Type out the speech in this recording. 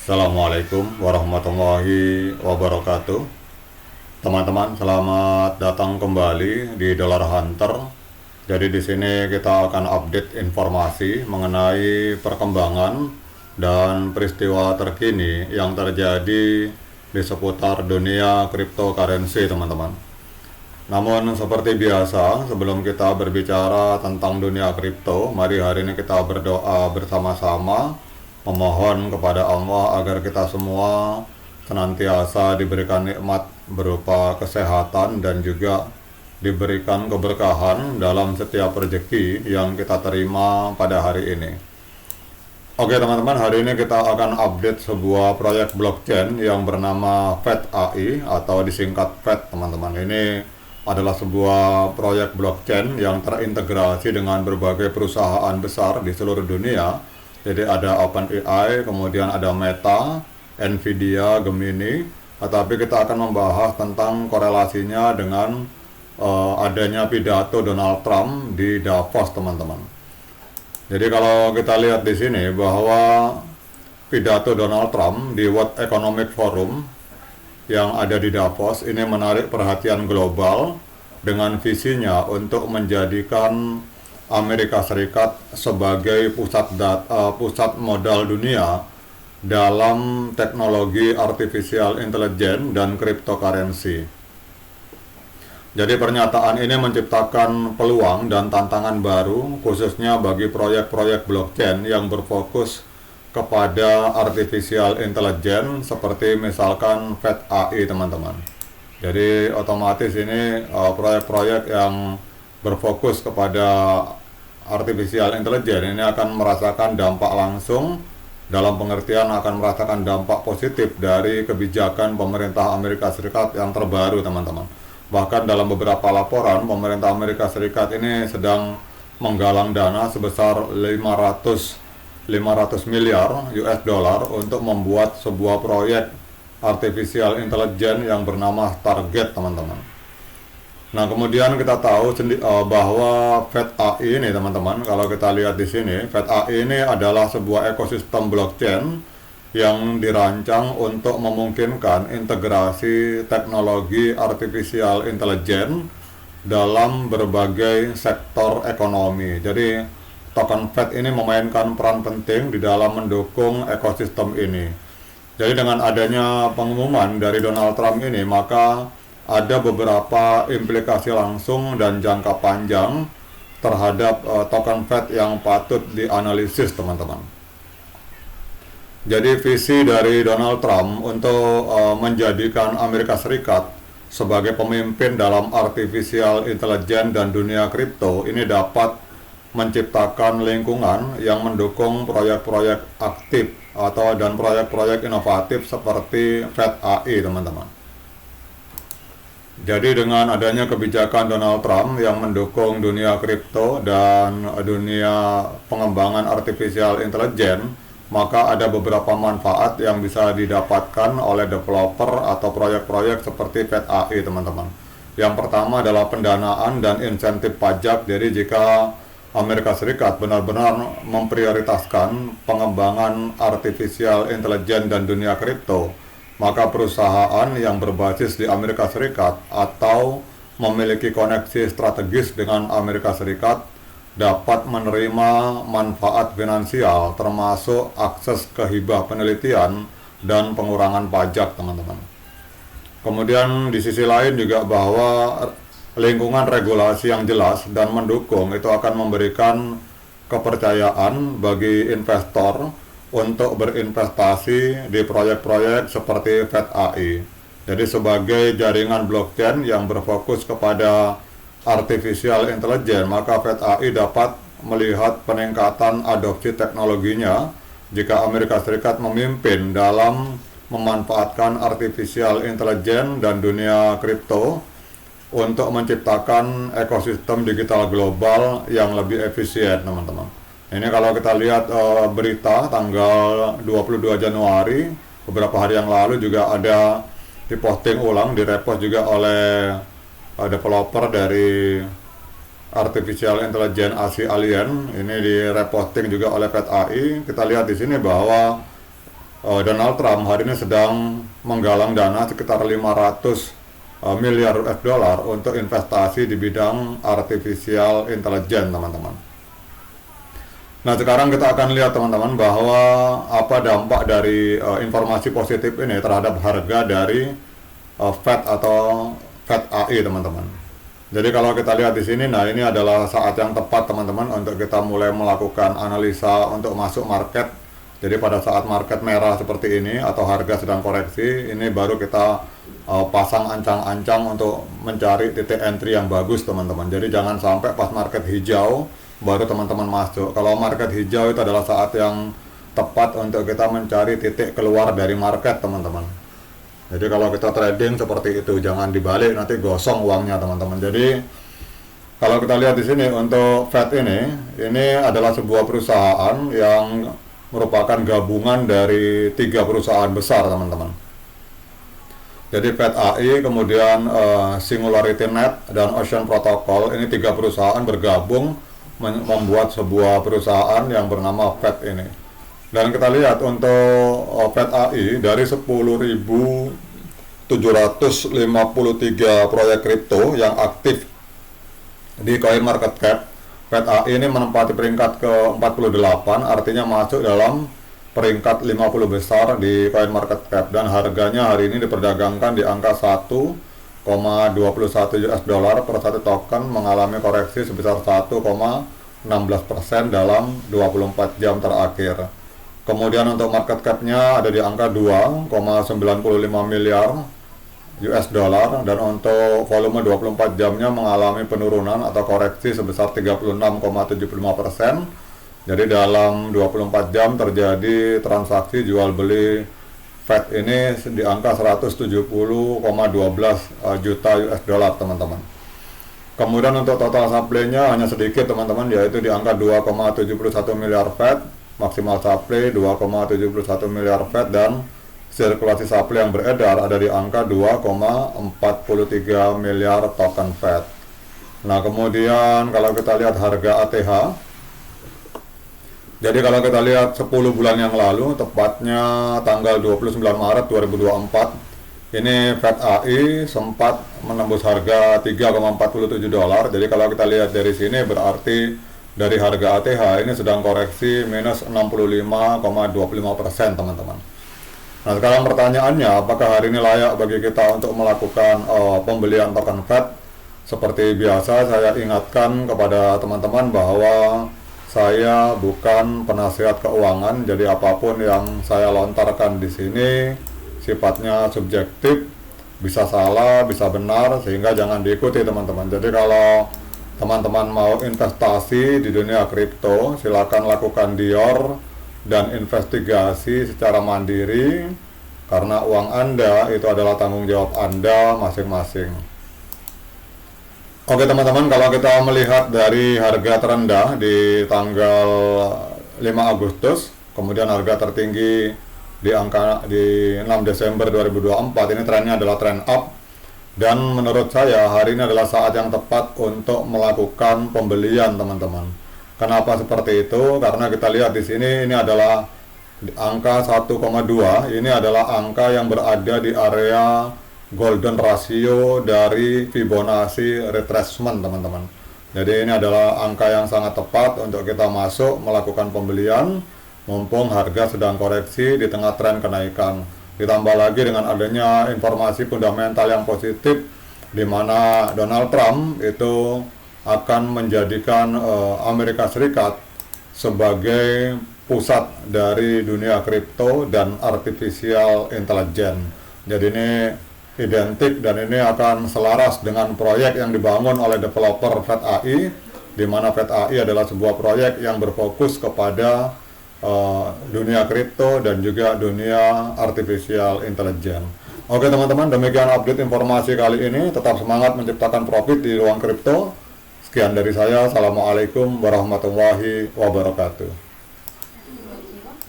Assalamualaikum warahmatullahi wabarakatuh. Teman-teman, selamat datang kembali di Dollar Hunter. Jadi di sini kita akan update informasi mengenai perkembangan dan peristiwa terkini yang terjadi di seputar dunia cryptocurrency, teman-teman. Namun seperti biasa, sebelum kita berbicara tentang dunia kripto, mari hari ini kita berdoa bersama-sama memohon kepada Allah agar kita semua senantiasa diberikan nikmat berupa kesehatan dan juga diberikan keberkahan dalam setiap rezeki yang kita terima pada hari ini. Oke teman-teman, hari ini kita akan update sebuah proyek blockchain yang bernama FET AI atau disingkat FET, teman-teman. Ini adalah sebuah proyek blockchain yang terintegrasi dengan berbagai perusahaan besar di seluruh dunia. Jadi ada OpenAI, kemudian ada Meta, Nvidia, Gemini. Tetapi kita akan membahas tentang korelasinya dengan adanya pidato Donald Trump di Davos, teman-teman. Jadi kalau kita lihat di sini bahwa pidato Donald Trump di World Economic Forum yang ada di Davos ini menarik perhatian global dengan visinya untuk menjadikan Amerika Serikat sebagai pusat modal dunia dalam teknologi artificial intelligence dan cryptocurrency. Jadi pernyataan ini menciptakan peluang dan tantangan baru khususnya bagi proyek-proyek blockchain yang berfokus kepada artificial intelligence seperti misalkan FET AI, teman-teman. Jadi otomatis ini proyek-proyek yang berfokus kepada artificial intelligence ini akan merasakan dampak langsung, dalam pengertian akan merasakan dampak positif dari kebijakan pemerintah Amerika Serikat yang terbaru, teman-teman. Bahkan dalam beberapa laporan, pemerintah Amerika Serikat ini sedang menggalang dana sebesar 500 miliar US dollar untuk membuat sebuah proyek artificial intelligence yang bernama Stargate, teman-teman. Nah, kemudian kita tahu bahwa FET AI ini, teman-teman, kalau kita lihat di sini, FET AI ini adalah sebuah ekosistem blockchain yang dirancang untuk memungkinkan integrasi teknologi artificial intelligence dalam berbagai sektor ekonomi. Jadi, token FET ini memainkan peran penting di dalam mendukung ekosistem ini. Jadi, dengan adanya pengumuman dari Donald Trump ini, maka ada beberapa implikasi langsung dan jangka panjang terhadap token FET yang patut dianalisis, teman-teman. Jadi visi dari Donald Trump untuk menjadikan Amerika Serikat sebagai pemimpin dalam artificial intelligence dan dunia kripto ini dapat menciptakan lingkungan yang mendukung proyek-proyek aktif dan proyek-proyek inovatif seperti FET AI, teman-teman. Jadi dengan adanya kebijakan Donald Trump yang mendukung dunia kripto dan dunia pengembangan artificial intelligence, maka ada beberapa manfaat yang bisa didapatkan oleh developer atau proyek-proyek seperti FET AI, teman-teman. Yang pertama adalah pendanaan dan insentif pajak. Jadi jika Amerika Serikat benar-benar memprioritaskan pengembangan artificial intelligence dan dunia kripto, maka perusahaan yang berbasis di Amerika Serikat atau memiliki koneksi strategis dengan Amerika Serikat dapat menerima manfaat finansial termasuk akses ke hibah penelitian dan pengurangan pajak, teman-teman. Kemudian di sisi lain juga bahwa lingkungan regulasi yang jelas dan mendukung itu akan memberikan kepercayaan bagi investor untuk berinvestasi di proyek-proyek seperti FET AI. Jadi sebagai jaringan blockchain yang berfokus kepada artificial intelligence, maka FET AI dapat melihat peningkatan adopsi teknologinya jika Amerika Serikat memimpin dalam memanfaatkan artificial intelligence dan dunia kripto untuk menciptakan ekosistem digital global yang lebih efisien, teman-teman. Ini kalau kita lihat berita tanggal 22 Januari, beberapa hari yang lalu juga ada diposting ulang, direpost juga oleh developer dari Artificial Intelligence Asia Alien. Ini direposting juga oleh FET AI. Kita lihat di sini bahwa Donald Trump hari ini sedang menggalang dana sekitar 500 miliar US dollar untuk investasi di bidang artificial intelligence, teman-teman. Nah, sekarang kita akan lihat, teman-teman, bahwa apa dampak dari informasi positif ini terhadap harga dari Fed atau Fed AI, teman-teman. Jadi kalau kita lihat di sini, nah ini adalah saat yang tepat, teman-teman, untuk kita mulai melakukan analisa untuk masuk market. Jadi pada saat market merah seperti ini atau harga sedang koreksi, ini baru kita pasang ancang-ancang untuk mencari titik entry yang bagus, teman-teman. Jadi jangan sampai pas market hijau baru teman-teman masuk. Kalau market hijau itu adalah saat yang tepat untuk kita mencari titik keluar dari market, teman-teman. Jadi kalau kita trading seperti itu, jangan dibalik nanti gosong uangnya, teman-teman. Jadi kalau kita lihat di sini untuk Fed ini adalah sebuah perusahaan yang merupakan gabungan dari 3 perusahaan besar, teman-teman. Jadi Fed AI, kemudian Singularity Net dan Ocean Protocol, ini 3 perusahaan bergabung membuat sebuah perusahaan yang bernama Fed ini. Dan kita lihat untuk Fed AI dari 10.753 proyek kripto yang aktif di CoinMarketCap, Fed AI ini menempati peringkat ke-48, artinya masuk dalam peringkat 50 besar di CoinMarketCap, dan harganya hari ini diperdagangkan di angka 1,21 US dollar per satu token, mengalami koreksi sebesar 1,16% dalam 24 jam terakhir. Kemudian untuk market cap-nya ada di angka 2,95 miliar US dollar, dan untuk volume 24 jamnya mengalami penurunan atau koreksi sebesar 36,75%. Jadi dalam 24 jam terjadi transaksi jual beli Fed ini di angka 170,12 juta US dollar, teman-teman. Kemudian untuk total supply-nya hanya sedikit, teman-teman, yaitu di angka 2,71 miliar Fed, maksimal supply 2,71 miliar Fed, dan sirkulasi supply yang beredar ada di angka 2,43 miliar token Fed. Nah, kemudian kalau kita lihat harga ATH, jadi kalau kita lihat 10 bulan yang lalu, tepatnya tanggal 29 Maret 2024, ini Fed AI sempat menembus harga 3,47 dolar. Jadi kalau kita lihat dari sini, berarti dari harga ATH ini sedang koreksi minus 65,25%, teman-teman. Nah, sekarang pertanyaannya, apakah hari ini layak bagi kita untuk melakukan pembelian token Fed? Seperti biasa, saya ingatkan kepada teman-teman bahwa saya bukan penasihat keuangan, jadi apapun yang saya lontarkan di sini sifatnya subjektif, bisa salah, bisa benar, sehingga jangan diikuti, teman-teman. Jadi kalau teman-teman mau investasi di dunia kripto, silakan lakukan dior dan investigasi secara mandiri, karena uang Anda itu adalah tanggung jawab Anda masing-masing. Oke, teman-teman, kalau kita melihat dari harga terendah di tanggal 5 Agustus, kemudian harga tertinggi di 6 Desember 2024, ini trennya adalah tren up, dan menurut saya hari ini adalah saat yang tepat untuk melakukan pembelian, teman-teman. Kenapa seperti itu? Karena kita lihat di sini, ini adalah angka 1,2, ini adalah angka yang berada di area golden ratio dari Fibonacci retracement, teman-teman. Jadi ini adalah angka yang sangat tepat untuk kita masuk melakukan pembelian, mumpung harga sedang koreksi di tengah tren kenaikan. Ditambah lagi dengan adanya informasi fundamental yang positif, di mana Donald Trump itu akan menjadikan Amerika Serikat sebagai pusat dari dunia kripto dan artificial intelligence. Jadi ini identik dan ini akan selaras dengan proyek yang dibangun oleh developer Fed AI, di mana Fed AI adalah sebuah proyek yang berfokus kepada dunia kripto dan juga dunia artificial intelligence. Oke, teman-teman, demikian update informasi kali ini. Tetap semangat menciptakan profit di ruang kripto. Sekian dari saya. Assalamualaikum warahmatullahi wabarakatuh.